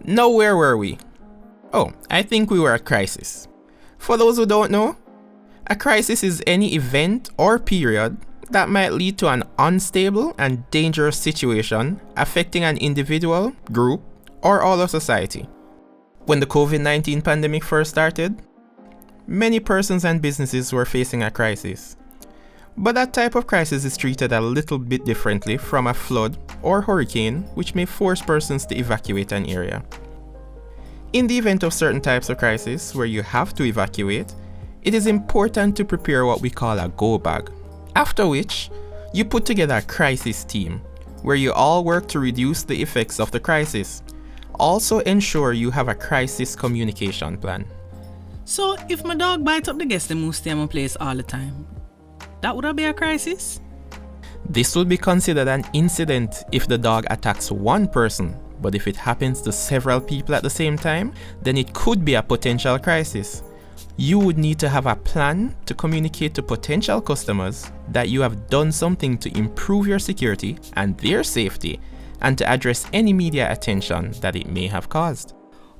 Now, where were we? Oh, I think we were at crisis. For those who don't know, a crisis is any event or period that might lead to an unstable and dangerous situation affecting an individual, group, or all of society. When the COVID-19 pandemic first started, many persons and businesses were facing a crisis. But that type of crisis is treated a little bit differently from a flood or hurricane, which may force persons to evacuate an area. In the event of certain types of crisis where you have to evacuate, it is important to prepare what we call a go bag. After which, you put together a crisis team, where you all work to reduce the effects of the crisis. Also ensure you have a crisis communication plan. So, if my dog bites up the guest and moves stay in my place all the time, that would be a crisis? This would be considered an incident if the dog attacks one person, but if it happens to several people at the same time, then it could be a potential crisis. You would need to have a plan to communicate to potential customers that you have done something to improve your security and their safety, and to address any media attention that it may have caused.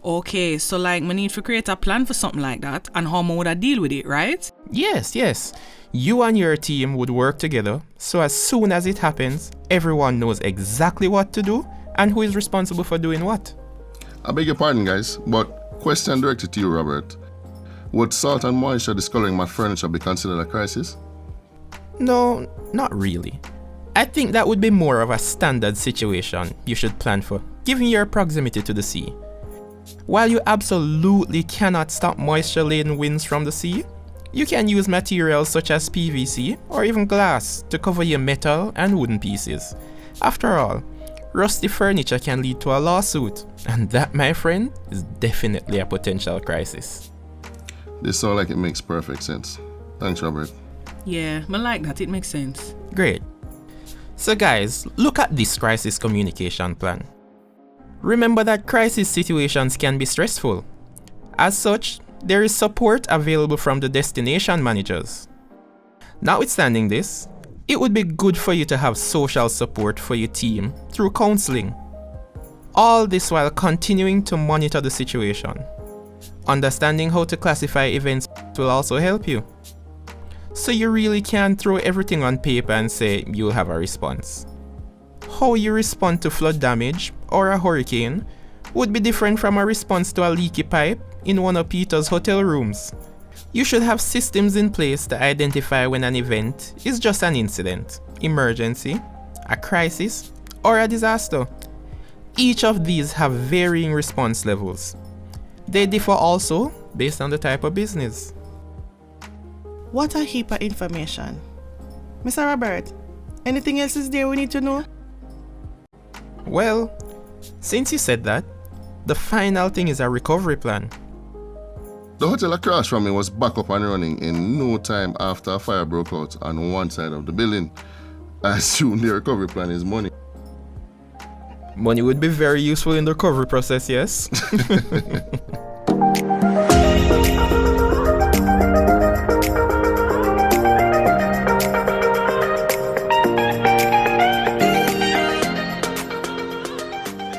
Okay, so like I need to create a plan for something like that and how I would deal with it, right? Yes. You and your team would work together, so as soon as it happens, everyone knows exactly what to do and who is responsible for doing what. I beg your pardon, guys, but question directed to you, Robert. Would salt and moisture discoloring my furniture be considered a crisis? No, not really. I think that would be more of a standard situation you should plan for, given your proximity to the sea. While you absolutely cannot stop moisture-laden winds from the sea, you can use materials such as PVC or even glass to cover your metal and wooden pieces. After all, rusty furniture can lead to a lawsuit, and that, my friend, is definitely a potential crisis. This sounds like it makes perfect sense. Thanks, Robert. Yeah, I like that. It makes sense. Great. So guys, look at this crisis communication plan. Remember that crisis situations can be stressful. As such, there is support available from the destination managers. Notwithstanding this, it would be good for you to have social support for your team through counseling. All this while continuing to monitor the situation. Understanding how to classify events will also help you. So you really can't throw everything on paper and say you'll have a response. How you respond to flood damage or a hurricane would be different from a response to a leaky pipe in one of Peter's hotel rooms. You should have systems in place to identify when an event is just an incident, emergency, a crisis, or a disaster. Each of these have varying response levels. They differ also based on the type of business. What a heap of information. Mr. Robert, anything else is there we need to know? Well, since you said that, the final thing is a recovery plan. The hotel across from me was back up and running in no time after a fire broke out on one side of the building. I assume the recovery plan is money. Money would be very useful in the recovery process, yes?